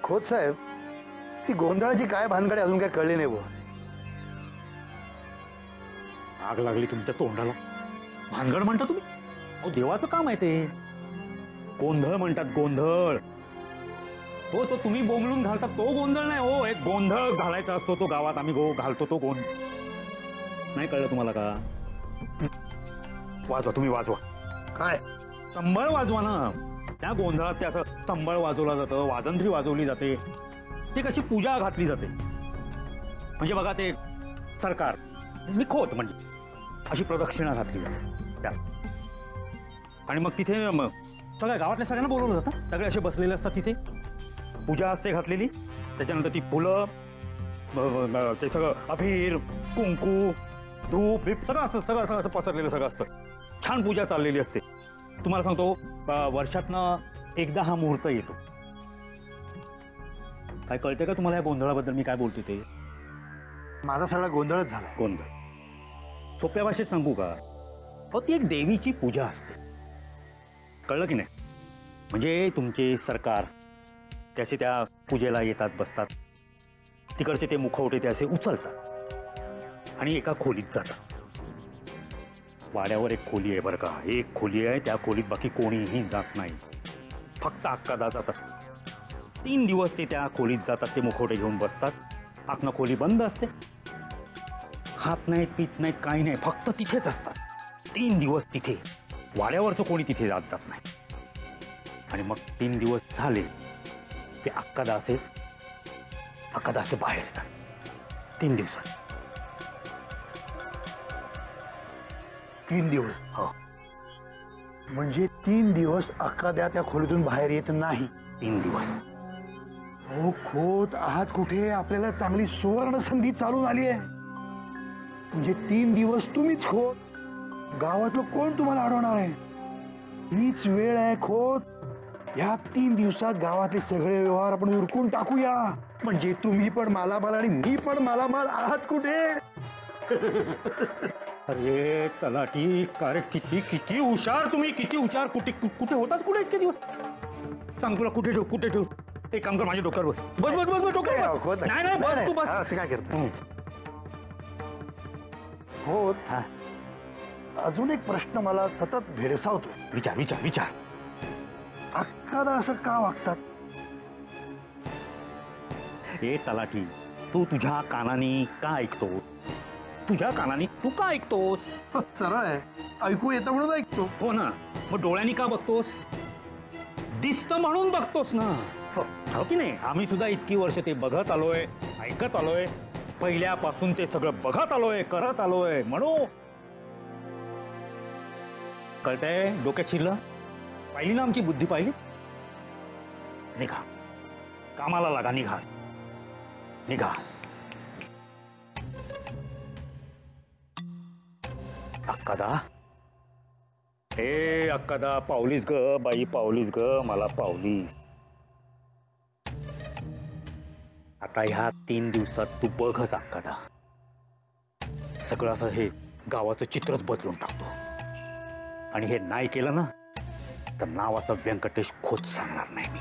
खोत साहेब, ती गोंधळाची काय भानगड अजून काय कळली नाही बुवा. आग लागली तुमच्या तोंडाला. भानगड म्हणता तुम्ही? अहो देवाचं काम आहे ते. गोंधळ म्हणतात, गोंधळ. हो तो तुम्ही बोंबलून घालता तो गोंधळ नाही हो. एक गोंधळ घालायचा असतो तो गावात, आम्ही घालतो तो गोंधळ. नाही कळलं तुम्हाला का? वाजवा, तुम्ही वाजवा. काय? संबळ वाजवा ना. त्या गोंधळात ते असं संबळ वाजवलं जातं, वाजंत्री वाजवली जाते. ती कशी पूजा घातली जाते. म्हणजे बघा ते सरकार मी खोत म्हणजे अशी प्रदक्षिणा घातली जाते. आणि मग तिथे सगळ्या गावातल्या सगळ्यांना बोलवलं जातं. सगळे असे बसलेले असतात तिथे. पूजा असते घातलेली. त्याच्यानंतर ती फुलं, ते सगळं अभीर, कुंकू, धूप बीप सगळं असतं. सगळं असं पसरलेलं सगळं असतं. छान पूजा चाललेली असते. तुम्हाला सांगतो वर्षातनं एकदा हा मुहूर्त येतो. काय कळते का तुम्हाला या गोंधळाबद्दल मी काय बोलतो ते? माझा सगळा गोंधळच झाला. गोंधळ सोप्या भाषेत सांगू का? हो ती एक देवीची पूजा असते. कळलं की नाही? म्हणजे तुमचे सरकार त्याचे त्या पूजेला येतात, बसतात. तिकडचे ते मुखवटे ते असे उचलतात आणि एका खोलीत जातात. वाड्यावर एक खोली आहे बरं का. एक खोली आहे. त्या खोलीत बाकी कोणीही जात नाही. फक्त अक्कादा जातात. 3 दिवस ते त्या खोलीत जातात. ते मुखवटे घेऊन बसतात. आतनं खोली बंद असते. खात नाहीत, पित नाहीत, काही नाही. फक्त तिथेच असतात 3 दिवस. तिथे वाड्यावरचं कोणी तिथे जात नाही. आणि मग 3 दिवस झाले ते अक्कादा असे बाहेर येतात 3 दिवसात. 3 दिवस? हो. म्हणजे 3 दिवस अक्काद्या त्या खोलीतून बाहेर येत नाही. 3 दिवस. हो खोत आहात कुठे? आपल्याला चांगली सुवर्ण संधी चालून आली आहे. म्हणजे 3 दिवस तुम्हीच खोत. गावातलं कोण तुम्हाला अडवणार आहे? हीच वेळ आहे खोत. या 3 दिवसात गावातले सगळे व्यवहार आपण उरकून टाकूया. म्हणजे तुम्ही पण मालामाल आणि मी पण मालामाल. आहात कुठे? अरे तलाठी, अरे किती किती हुशार तुम्ही, किती हुशार. कुठे कुठे होताच कुठे इतके दिवस? सांग तुला कुठे ठेवू, कुठे ठेवू? एक काम कर, माझ्या डोक्यावर बस. बस बस बस डोक्यावर. नाही नाही बस तू बस. असं काय करतो? हो. अजून एक प्रश्न मला सतत भेडसावतो. विचार विचार विचार. अक्कादा असं का वागतात? हे तलाठी, तू तुझ्या कानाने का ऐकतो? तुझ्या कानाने तू का ऐकतोस? सरळ आहे. ऐकू येतं म्हणून ऐकतो. हो ना. मग डोळ्यांनी का बघतोस? दिसतं म्हणून बघतोस ना. हो की नाही? आम्ही सुद्धा इतकी वर्ष ते बघत आलोय, ऐकत आलोय. पहिल्यापासून ते सगळं बघत आलोय, करत आलोय. म्हणू कळतंय? डोक्यात शिरलं? पाहिली ना आमची बुद्धी? पाहिली? निघा, कामाला लागा. निघा निघा. अक्कादा, हे अक्कादा, पावलीस ग बाई, पावलीस ग, मला पावलीस. आता ह्या 3 दिवसात तू बघच अक्कादा. सगळं असं हे गावाचं चित्रच बदलून टाकतो. आणि हे नाही केलं ना तर नावाचा व्यंकटेश खोत सांगणार नाही मी.